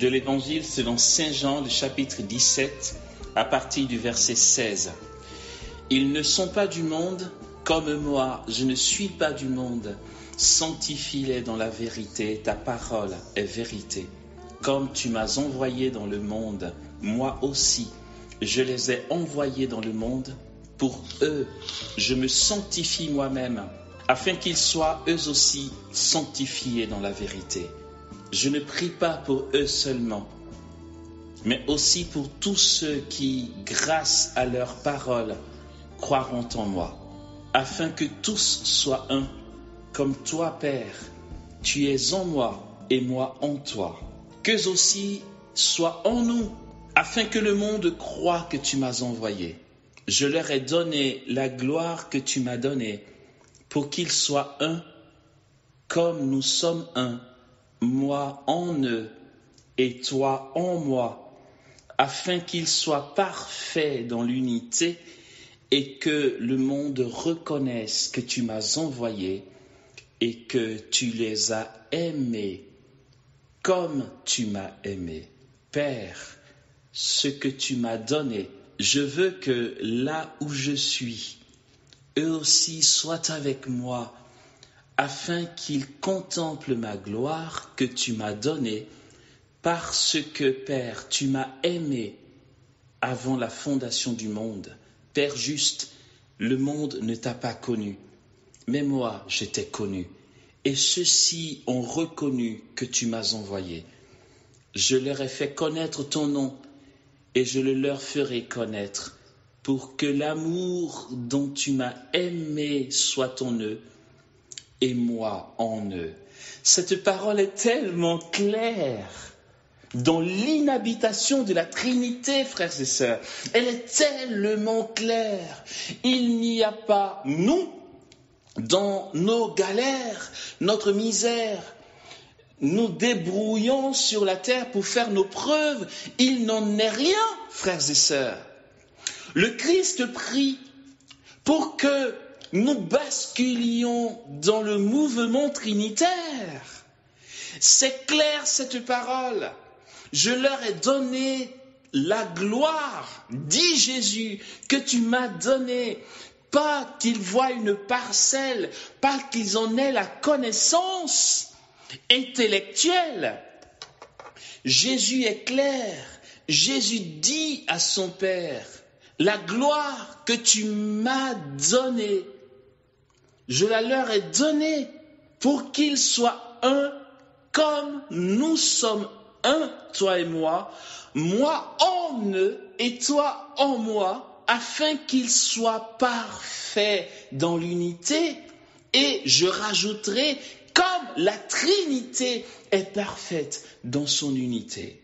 de l'Évangile selon Saint Jean, le chapitre 17, à partir du verset 16. Ils ne sont pas du monde, comme moi, je ne suis pas du monde. Sanctifie-les dans la vérité, ta parole est vérité. Comme tu m'as envoyé dans le monde, moi aussi, je les ai envoyés dans le monde. Pour eux, je me sanctifie moi-même, afin qu'ils soient eux aussi sanctifiés dans la vérité. Je ne prie pas pour eux seulement, mais aussi pour tous ceux qui, grâce à leur parole, croiront en moi, afin que tous soient un, comme toi, Père, tu es en moi et moi en toi. Qu'eux aussi soient en nous, afin que le monde croie que tu m'as envoyé. Je leur ai donné la gloire que tu m'as donnée, pour qu'ils soient un, comme nous sommes un, moi en eux et toi en moi, afin qu'ils soient parfaits dans l'unité et que le monde reconnaisse que tu m'as envoyé et que tu les as aimés comme tu m'as aimé. Père, ce que tu m'as donné, je veux que là où je suis, eux aussi soient avec moi, afin qu'ils contemplent ma gloire que tu m'as donnée, parce que, Père, tu m'as aimé avant la fondation du monde. Père juste, le monde ne t'a pas connu, mais moi, je t'ai connu. Et ceux-ci ont reconnu que tu m'as envoyé. Je leur ai fait connaître ton nom, et je le leur ferai connaître, pour que l'amour dont tu m'as aimé soit en eux, et moi en eux. Cette parole est tellement claire dans l'inhabitation de la Trinité, frères et sœurs. Elle est tellement claire. Il n'y a pas nous dans nos galères, notre misère. Nous débrouillons sur la terre pour faire nos preuves. Il n'en est rien, frères et sœurs. Le Christ prie pour que nous basculions dans le mouvement trinitaire. C'est clair cette parole. Je leur ai donné la gloire, dit Jésus, que tu m'as donnée. Pas qu'ils voient une parcelle, pas qu'ils en aient la connaissance intellectuelle. Jésus est clair. Jésus dit à son Père, la gloire que tu m'as donnée, je la leur ai donnée pour qu'ils soient un comme nous sommes un, toi et moi en eux et toi en moi, afin qu'ils soient parfaits dans l'unité. Et je rajouterai, comme la Trinité est parfaite dans son unité.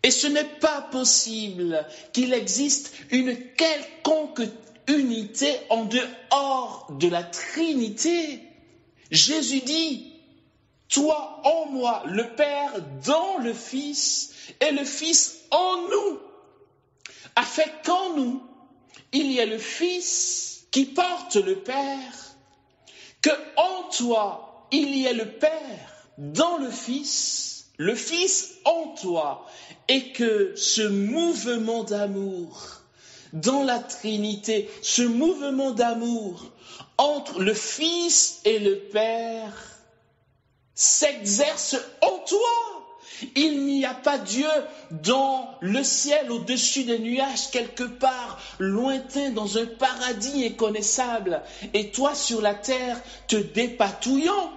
Et ce n'est pas possible qu'il existe une quelconque unité en dehors de la Trinité. Jésus dit, toi en moi, le Père dans le Fils et le Fils en nous, afin qu'en nous, il y ait le Fils qui porte le Père, que en toi, il y ait le Père dans le Fils en toi, et que ce mouvement d'amour dans la Trinité, ce mouvement d'amour entre le Fils et le Père s'exerce en toi. Il n'y a pas Dieu dans le ciel au-dessus des nuages quelque part, lointain dans un paradis inconnaissable, et toi sur la terre te dépatouillant.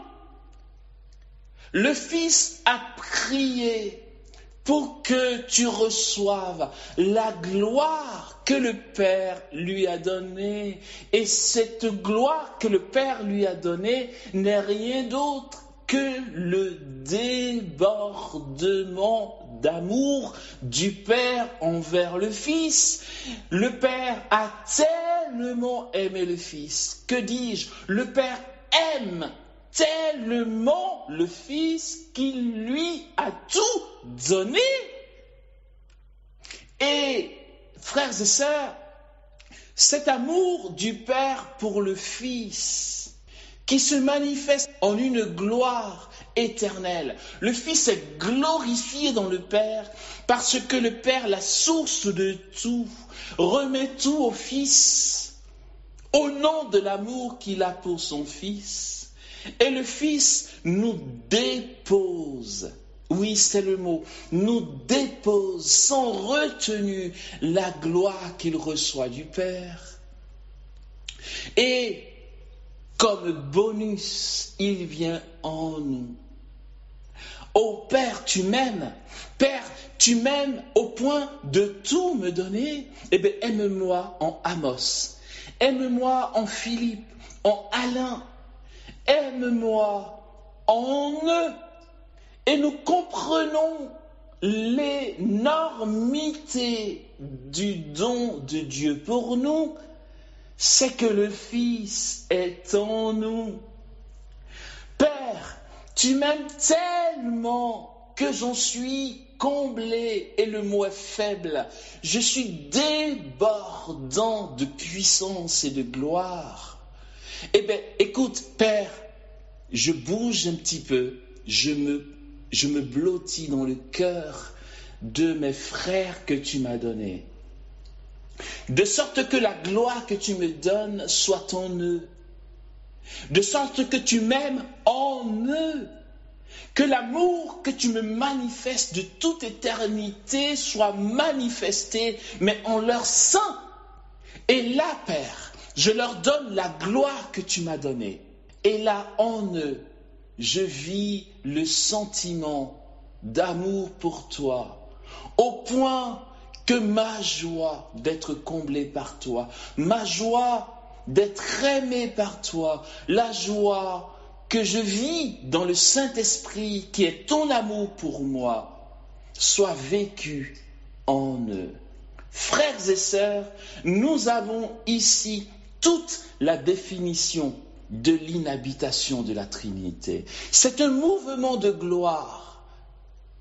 Le Fils a prié pour que tu reçoives la gloire que le Père lui a donnée. Et cette gloire que le Père lui a donnée n'est rien d'autre que le débordement d'amour du Père envers le Fils. Le Père a tellement aimé le Fils. Que dis-je? Le Père aime tellement le Fils qu'il lui a tout donné. Et, frères et sœurs, cet amour du Père pour le Fils, qui se manifeste en une gloire éternel. Le Fils est glorifié dans le Père parce que le Père, la source de tout, remet tout au Fils au nom de l'amour qu'il a pour son Fils. Et le Fils nous dépose, oui c'est le mot, nous dépose sans retenue la gloire qu'il reçoit du Père. Et comme bonus, il vient en nous. Oh Père, tu m'aimes. Père, tu m'aimes au point de tout me donner. Eh bien, aime-moi en Amos. Aime-moi en Philippe, en Alain. Aime-moi en eux. Et nous comprenons l'énormité du don de Dieu pour nous. C'est que le Fils est en nous. Père, tu m'aimes tellement que j'en suis comblé, et le mot est faible. Je suis débordant de puissance et de gloire. Eh bien, écoute, Père, je bouge un petit peu, je me blottis dans le cœur de mes frères que tu m'as donnés. De sorte que la gloire que tu me donnes soit en eux. De sorte que tu m'aimes en eux. Que l'amour que tu me manifestes de toute éternité soit manifesté, mais en leur sein. Et là, Père, je leur donne la gloire que tu m'as donnée. Et là, en eux, je vis le sentiment d'amour pour toi, au point que ma joie d'être comblé par toi, ma joie d'être aimé par toi, la joie que je vis dans le Saint-Esprit qui est ton amour pour moi, soit vécue en eux. Frères et sœurs, nous avons ici toute la définition de l'inhabitation de la Trinité. C'est un mouvement de gloire.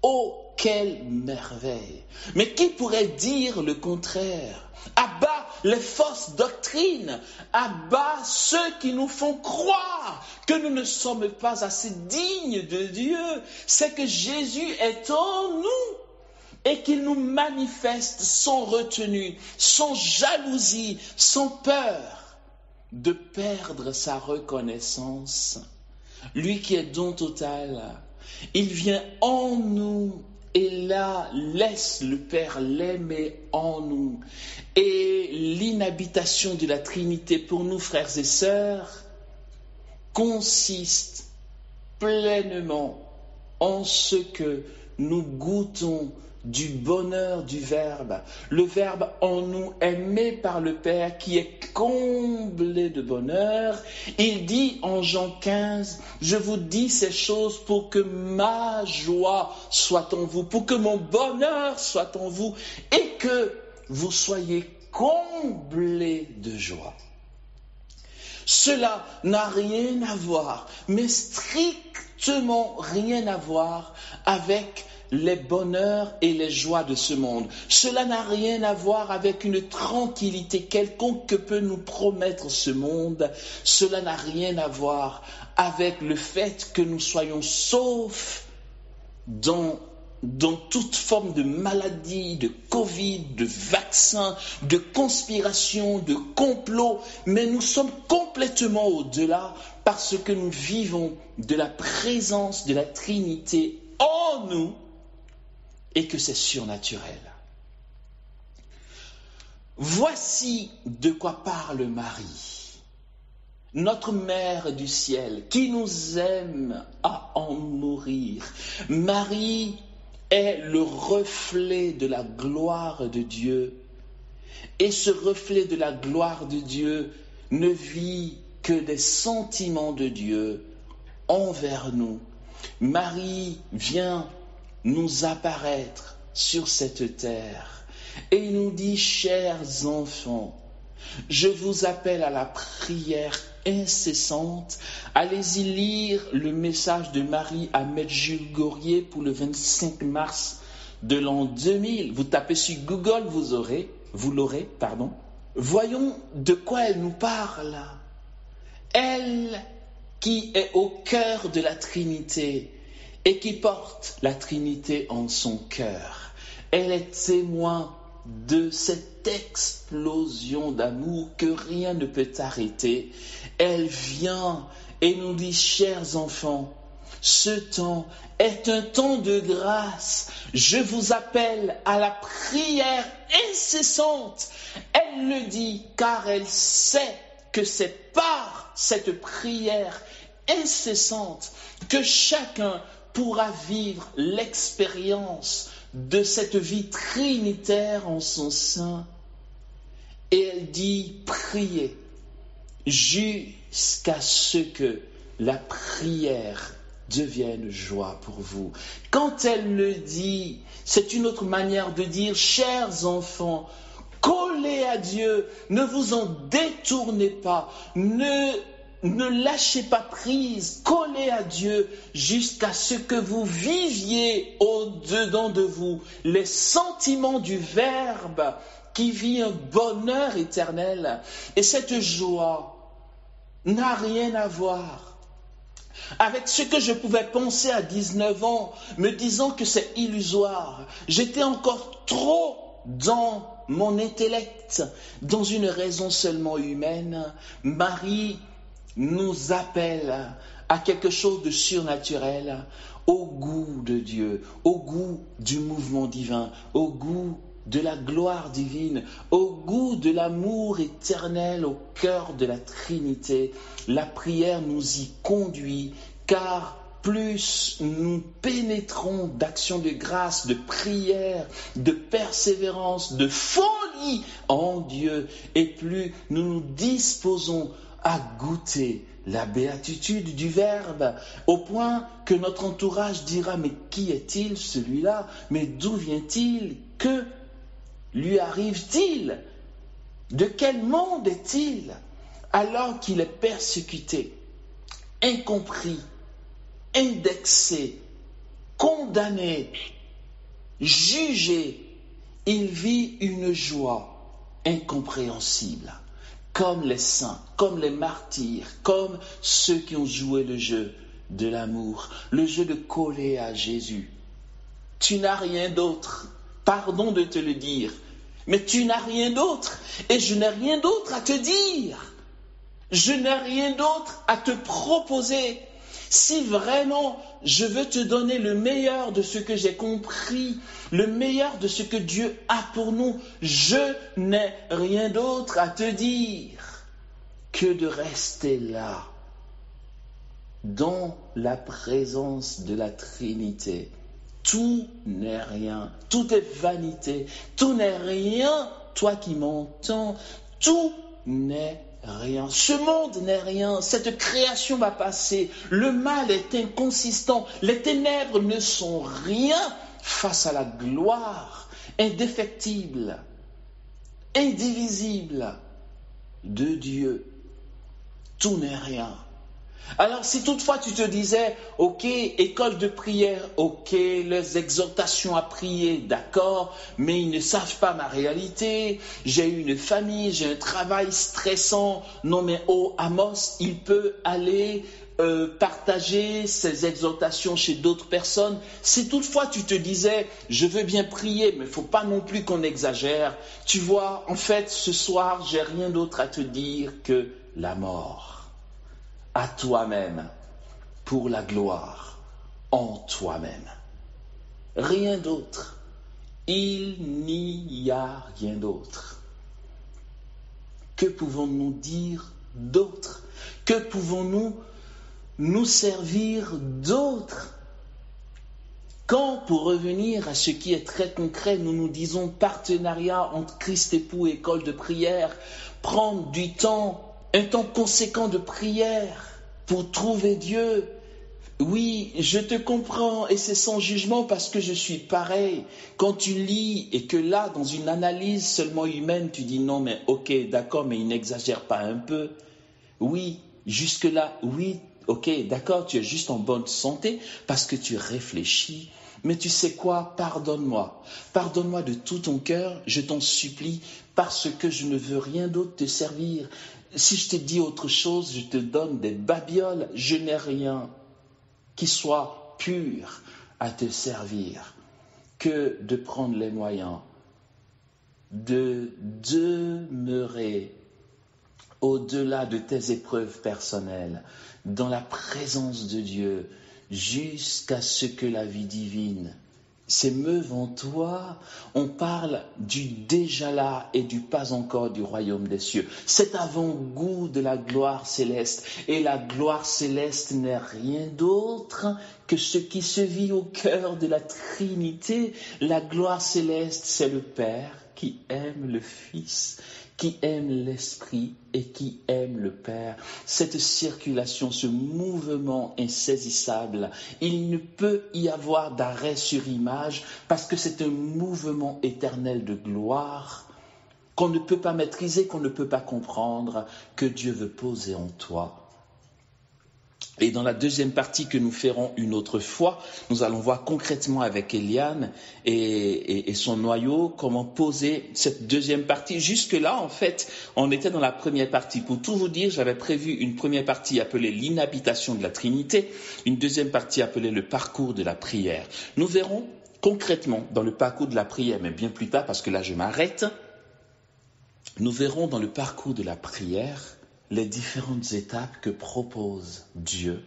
Oh, quelle merveille! Mais qui pourrait dire le contraire? Abat les fausses doctrines, abat ceux qui nous font croire que nous ne sommes pas assez dignes de Dieu. C'est que Jésus est en nous et qu'il nous manifeste sans retenue, sans jalousie, sans peur de perdre sa reconnaissance. Lui qui est don total, il vient en nous. Et là, laisse le Père l'aimer en nous. Et l'inhabitation de la Trinité pour nous, frères et sœurs, consiste pleinement en ce que nous goûtons du bonheur du Verbe. Le Verbe en nous, aimé par le Père, qui est comblé de bonheur. Il dit en Jean 15, je vous dis ces choses pour que ma joie soit en vous, pour que mon bonheur soit en vous, et que vous soyez comblés de joie. Cela n'a rien à voir, mais strictement rien à voir avec les bonheurs et les joies de ce monde. Cela n'a rien à voir avec une tranquillité quelconque que peut nous promettre ce monde. Cela n'a rien à voir avec le fait que nous soyons saufs dans toute forme de maladie, de Covid, de vaccin, de conspiration, de complot, mais nous sommes complètement au-delà parce que nous vivons de la présence de la Trinité en nous et que c'est surnaturel. Voici de quoi parle Marie, notre Mère du ciel, qui nous aime à en mourir. Marie est le reflet de la gloire de Dieu. Et ce reflet de la gloire de Dieu ne vit que des sentiments de Dieu envers nous. Marie vient nous apparaître sur cette terre et nous dit, chers enfants, je vous appelle à la prière incessante. Allez-y lire le message de Marie à Maître Jules Gorier pour le 25 mars de l'an 2000. Vous tapez sur Google, vous l'aurez. Voyons de quoi elle nous parle. Elle qui est au cœur de la Trinité, et qui porte la Trinité en son cœur. Elle est témoin de cette explosion d'amour que rien ne peut arrêter. Elle vient et nous dit, chers enfants, ce temps est un temps de grâce. Je vous appelle à la prière incessante. Elle le dit car elle sait que c'est par cette prière incessante que chacun pourra vivre l'expérience de cette vie trinitaire en son sein. Et elle dit, priez jusqu'à ce que la prière devienne joie pour vous. Quand elle le dit, c'est une autre manière de dire, chers enfants, collez à Dieu, ne vous en détournez pas, ne lâchez pas prise, collez à Dieu jusqu'à ce que vous viviez au-dedans de vous les sentiments du Verbe qui vit un bonheur éternel. Et cette joie n'a rien à voir avec ce que je pouvais penser à 19 ans, me disant que c'est illusoire. J'étais encore trop dans mon intellect, dans une raison seulement humaine. Marie nous appelle à quelque chose de surnaturel, au goût de Dieu, au goût du mouvement divin, au goût de la gloire divine, au goût de l'amour éternel au cœur de la Trinité. La prière nous y conduit, car plus nous pénétrons d'actions de grâce, de prière, de persévérance, de folie en Dieu, et plus nous nous disposons à goûter la béatitude du Verbe, au point que notre entourage dira, mais qui est-il celui-là? Mais d'où vient-il? Que lui arrive-t-il? De quel monde est-il? Alors qu'il est persécuté, incompris, indexé, condamné, jugé, il vit une joie incompréhensible, comme les saints, comme les martyrs, comme ceux qui ont joué le jeu de l'amour, le jeu de coller à Jésus. Tu n'as rien d'autre, pardon de te le dire, mais tu n'as rien d'autre, et je n'ai rien d'autre à te dire. Je n'ai rien d'autre à te proposer. Si vraiment je veux te donner le meilleur de ce que j'ai compris, le meilleur de ce que Dieu a pour nous, je n'ai rien d'autre à te dire que de rester là, dans la présence de la Trinité. Tout n'est rien, tout est vanité, tout n'est rien, toi qui m'entends, tout n'est rien. Ce monde n'est rien, cette création va passer, le mal est inconsistant, les ténèbres ne sont rien face à la gloire indéfectible, indivisible de Dieu. Tout n'est rien. Alors si toutefois tu te disais, ok, école de prière, ok, les exhortations à prier, d'accord, mais ils ne savent pas ma réalité, j'ai une famille, j'ai un travail stressant, non mais oh Amos, il peut aller partager ces exhortations chez d'autres personnes. Si toutefois tu te disais, je veux bien prier, mais il ne faut pas non plus qu'on exagère, tu vois, en fait ce soir, j'ai rien d'autre à te dire que la mort. À toi-même, pour la gloire, en toi-même. Rien d'autre. Il n'y a rien d'autre. Que pouvons-nous dire d'autre? Que pouvons-nous nous servir d'autre? Quand, pour revenir à ce qui est très concret, nous nous disons partenariat entre Christ époux et école de prière, prendre du temps, un temps conséquent de prière pour trouver Dieu. Oui, je te comprends et c'est sans jugement parce que je suis pareil. Quand tu lis et que là, dans une analyse seulement humaine, tu dis non mais ok, d'accord, mais il n'exagère pas un peu. Oui, jusque-là, oui, ok, d'accord, tu es juste en bonne santé parce que tu réfléchis. Mais tu sais quoi, pardonne-moi. Pardonne-moi de tout ton cœur, je t'en supplie, parce que je ne veux rien d'autre te servir. Si je te dis autre chose, je te donne des babioles, je n'ai rien qui soit pur à te servir que de prendre les moyens de demeurer au-delà de tes épreuves personnelles, dans la présence de Dieu, jusqu'à ce que la vie divine s'émeuve en toi. On parle du déjà là et du pas encore du royaume des cieux. Cet avant-goût de la gloire céleste. Et la gloire céleste n'est rien d'autre que ce qui se vit au cœur de la Trinité. La gloire céleste, c'est le Père qui aime le Fils, qui aime l'Esprit et qui aime le Père. Cette circulation, ce mouvement insaisissable, il ne peut y avoir d'arrêt sur image parce que c'est un mouvement éternel de gloire qu'on ne peut pas maîtriser, qu'on ne peut pas comprendre, que Dieu veut poser en toi. Et dans la deuxième partie que nous ferons une autre fois, nous allons voir concrètement avec Eliane et son noyau comment poser cette deuxième partie. Jusque-là, en fait, on était dans la première partie. Pour tout vous dire, j'avais prévu une première partie appelée l'inhabitation de la Trinité, une deuxième partie appelée le parcours de la prière. Nous verrons concrètement dans le parcours de la prière, mais bien plus tard, parce que là je m'arrête, nous verrons dans le parcours de la prière les différentes étapes que propose Dieu,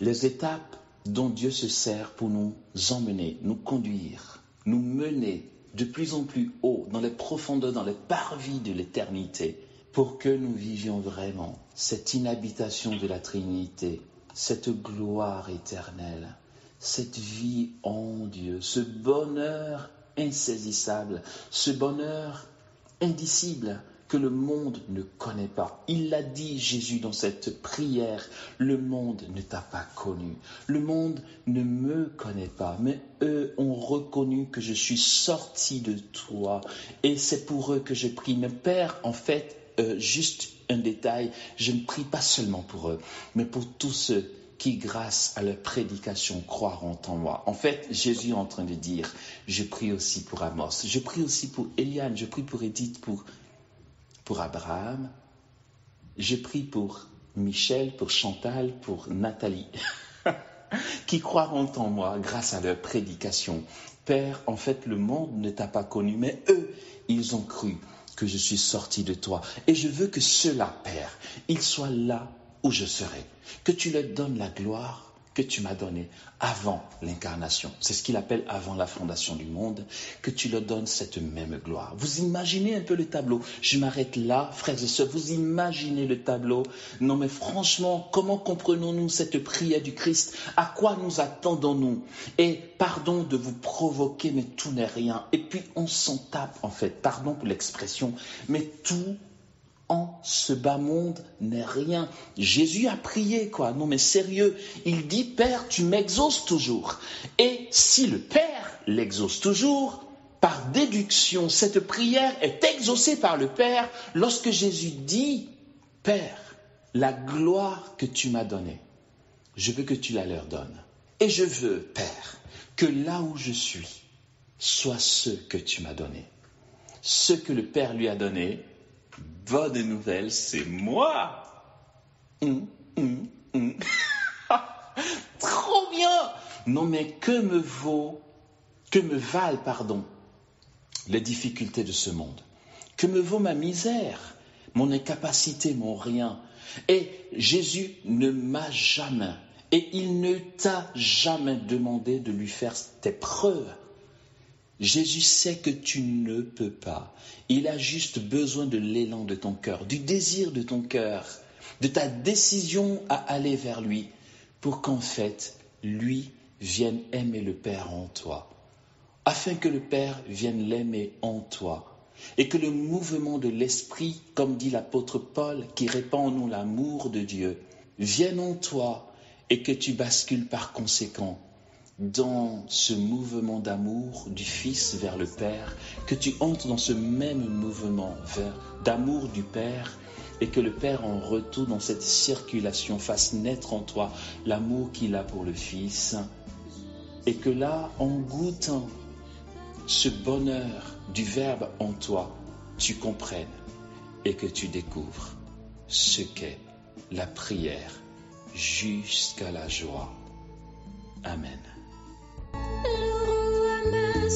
les étapes dont Dieu se sert pour nous emmener, nous conduire, nous mener de plus en plus haut dans les profondeurs, dans les parvis de l'éternité, pour que nous vivions vraiment cette inhabitation de la Trinité, cette gloire éternelle, cette vie en Dieu, ce bonheur insaisissable, ce bonheur indicible que le monde ne connaît pas. Il l'a dit, Jésus, dans cette prière, le monde ne t'a pas connu, le monde ne me connaît pas, mais eux ont reconnu que je suis sorti de toi, et c'est pour eux que je prie. Mais Père, en fait, juste un détail, je ne prie pas seulement pour eux, mais pour tous ceux qui, grâce à leur prédication, croiront en moi. En fait, Jésus est en train de dire, je prie aussi pour Amos, je prie aussi pour Eliane, je prie pour Edith, pour Abraham, je prie pour Michel, pour Chantal, pour Nathalie, qui croiront en moi grâce à leur prédication. Père, en fait, le monde ne t'a pas connu, mais eux, ils ont cru que je suis sorti de toi. Et je veux que ceux-là, Père, ils soient là où je serai. Que tu leur donnes la gloire que tu m'as donnée avant l'incarnation. C'est ce qu'il appelle avant la fondation du monde, que tu leur donnes cette même gloire. Vous imaginez un peu le tableau. Je m'arrête là, frères et sœurs, vous imaginez le tableau. Non mais franchement, comment comprenons-nous cette prière du Christ? À quoi nous attendons-nous? Et pardon de vous provoquer, mais tout n'est rien. Et puis on s'en tape en fait, pardon pour l'expression, mais tout en ce bas monde n'est rien. Jésus a prié, quoi. Non mais sérieux, il dit, Père, tu m'exauces toujours. Et si le Père l'exauce toujours, par déduction, cette prière est exaucée par le Père lorsque Jésus dit, Père, la gloire que tu m'as donnée, je veux que tu la leur donnes. Et je veux, Père, que là où je suis, soit ce que tu m'as donné. Ce que le Père lui a donné, bonne nouvelle, c'est moi. Trop bien. Non mais que me valent, les difficultés de ce monde. Que me vaut ma misère, mon incapacité, mon rien. Et Jésus ne m'a jamais, et il ne t'a jamais demandé de lui faire tes preuves. Jésus sait que tu ne peux pas. Il a juste besoin de l'élan de ton cœur, du désir de ton cœur, de ta décision à aller vers lui, pour qu'en fait, lui vienne aimer le Père en toi, afin que le Père vienne l'aimer en toi, et que le mouvement de l'Esprit, comme dit l'apôtre Paul, qui répand en nous l'amour de Dieu, vienne en toi, et que tu bascules par conséquent dans ce mouvement d'amour du Fils vers le Père, que tu entres dans ce même mouvement d'amour du Père, et que le Père en retour dans cette circulation fasse naître en toi l'amour qu'il a pour le Fils, et que là, en goûtant ce bonheur du Verbe en toi, tu comprennes et que tu découvres ce qu'est la prière jusqu'à la joie. Amen. Le roi m'a